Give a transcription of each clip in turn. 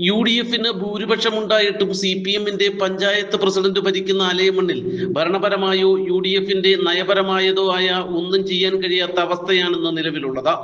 UDFന് ഭൂരിപക്ഷമുണ്ടായിട്ടും CPMന്റെ panchayat president ഭരിക്കുന്ന ആലയമണ്ണിൽ ഭരണപരമായോ UDFന്റെ നയപരമായതോ ആയ ഒന്നും ചെയ്യാൻ കഴിയാത്ത അവസ്ഥയാണെന്ന് നിലവിലുള്ളത്.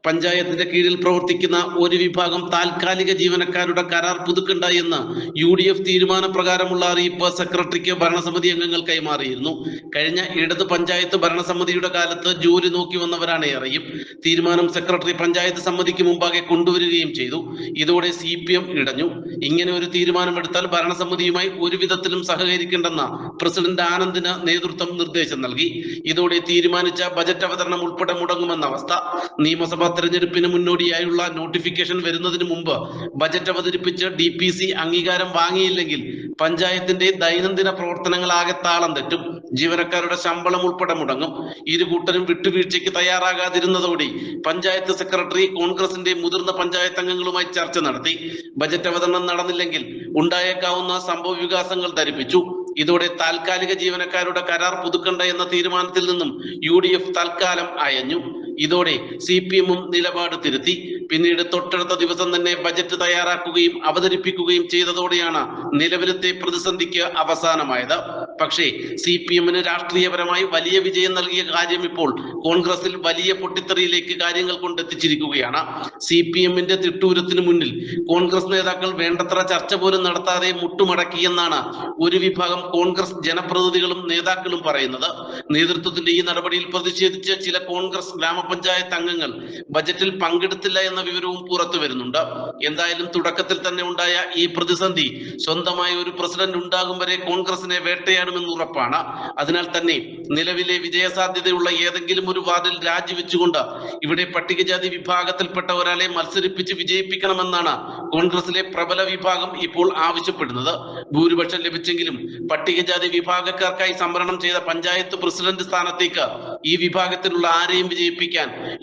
പഞ്ചായത്തിന്റെ കീഴിൽ പ്രവർത്തിക്കുന്ന ഒരു വിഭാഗം താൽക്കാലിക ജീവനക്കാരുടെ കരാർ പുതുക്കണ്ട എന്ന് UDF തീരുമാനപ്രകാരമുള്ള അറിയിപ്പ് സെക്രട്ടറിക്ക് ഭരണസമിതി അംഗങ്ങൾ കൈമാറിയിരുന്നു. കഴിഞ്ഞ ഇടത് പഞ്ചായത്ത് ഭരണസമിതിയുടെ കാലത്ത് ജോലി നോക്കി വന്നവരാണ് ഏറെയും. തീരുമാനം സെക്രട്ടറി പഞ്ചായത്ത് സമിതിക്ക് മുമ്പാകെ കൊണ്ടുവരികയും ചെയ്തു. ഇതോടെ CPM ഇടഞ്ഞു. ഇങ്ങനെ ഒരു തീരുമാനമെടുത്താൽ ഭരണസമിതിയുമായി ഒരു വിധത്തിലും സഹകരിക്കേണ്ടെന്ന പ്രസിഡന്റ് ആനന്ദിന് നേതൃത്വം നിർദ്ദേശം നൽകി. ഇതോടെ തീരുമാനിച്ച ബജറ്റ് അവതരണം ഉൾപ്പെടെ മുടങ്ങുമെന്ന അവസ്ഥ. നിയമസഭാ തെരഞ്ഞെടുപ്പിന് മുന്നോടിയായുള്ള നോട്ടിഫിക്കേഷൻ വരുന്നതിന് മുമ്പ് ബജറ്റ് അവതരിപ്പിച്ച് DPC അംഗീകാരം വാങ്ങിയില്ലെങ്കിൽ പഞ്ചായത്തിന്റെ ദൈനംദിന പ്രവർത്തനങ്ങളാകെ താളം തെറ്റും. ജീവനക്കാരുടെ ശമ്പളം ഉൾപ്പെടെ മുടങ്ങും. ഇരുകൂട്ടരും വിട്ടുവീഴ്ചയ്ക്ക് തയ്യാറാകാതിരുന്നതോടെ പഞ്ചായത്ത് സെക്രട്ടറി കോൺഗ്രസിന്റെ മുതിർന്ന പഞ്ചായത്ത് അംഗങ്ങളുമായി ചർച്ച നടത്തി. ബജറ്റ് അവതരണം നടന്നില്ലെങ്കിൽ ഉണ്ടായേക്കാവുന്ന സംഭവ വികാസങ്ങൾ ധരിപ്പിച്ചു. ഇതോടെ താൽക്കാലിക ജീവനക്കാരുടെ കരാർ പുതുക്കണ്ട എന്ന തീരുമാനത്തിൽ നിന്നും UDF തൽക്കാലം അയഞ്ഞു. ഇതോടെ CPMും നിലപാട് തിരുത്തി. പിന്നീട് തൊട്ടടുത്ത ദിവസം തന്നെ ബജറ്റ് തയ്യാറാക്കുകയും അവതരിപ്പിക്കുകയും ചെയ്തതോടെയാണ് നിലവിലത്തെ പ്രതിസന്ധിക്ക് അവസാനമായത്. പക്ഷേ CPMന് രാഷ്ട്രീയപരമായി വലിയ വിജയം നൽകിയ കാര്യം ഇപ്പോൾ കോൺഗ്രസിൽ വലിയ പൊട്ടിത്തെറിയിലേക്ക് കാര്യങ്ങൾ കൊണ്ടെത്തിച്ചിരിക്കുകയാണ്. CPMന്റെ തിട്ടൂരത്തിന് മുന്നിൽ കോൺഗ്രസ് നേതാക്കൾ വേണ്ടത്ര ചർച്ച പോലും നടത്താതെ മുട്ടുമടക്കിയെന്നാണ് ഒരു വിഭാഗം കോൺഗ്രസ് ജനപ്രതിനിധികളും നേതാക്കളും പറയുന്നത്. നേതൃത്വത്തിന്റെ ഈ നടപടിയിൽ പ്രതിഷേധിച്ച് ചില കോൺഗ്രസ് ഗ്രാമപഞ്ചായത്ത് അംഗങ്ങൾ ബജറ്റിൽ പങ്കെടുത്തില്ല എന്ന വിവരവും പുറത്തു വരുന്നുണ്ട്. എന്തായാലും തുടക്കത്തിൽ തന്നെ ഉണ്ടായ ഈ പ്രതിസന്ധി സ്വന്തമായ ഒരു പ്രസിഡന്റ് ഉണ്ടാകും വരെ കോൺഗ്രസിനെ വേട്ടയാടുമെന്ന് ഉറപ്പാണ്. അതിനാൽ തന്നെ നിലവിലെ വിജയസാധ്യതയുള്ള ഏതെങ്കിലും ഒരു വാർഡിൽ രാജിവെച്ചുകൊണ്ട് ഇവിടെ പട്ടികജാതി വിഭാഗത്തിൽപ്പെട്ട ഒരാളെ മത്സരിപ്പിച്ച് വിജയിപ്പിക്കണമെന്നാണ് കോൺഗ്രസിലെ പ്രബല വിഭാഗം ഇപ്പോൾ ആവശ്യപ്പെടുന്നത്. ഭൂരിപക്ഷം ലഭിച്ചെങ്കിലും പട്ടികജാതി വിഭാഗക്കാർക്കായി സംവരണം ചെയ്ത പഞ്ചായത്ത് പ്രസിഡന്റ് സ്ഥാനത്തേക്ക് ഈ വിഭാഗത്തിലുള്ള ആരെയും വിജയിപ്പിക്കാൻ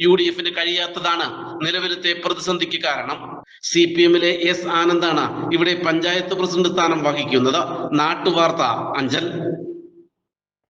UDFന് കഴിയാത്തതാണ് നിലവിലത്തെ പ്രതിസന്ധിക്ക് കാരണം. CPMലെ S ആനന്ദാണ് ഇവിടെ പഞ്ചായത്ത് പ്രസിഡന്റ് സ്ഥാനം വഹിക്കുന്നത്. നാട്ടുവാർത്ത, അഞ്ചൽ.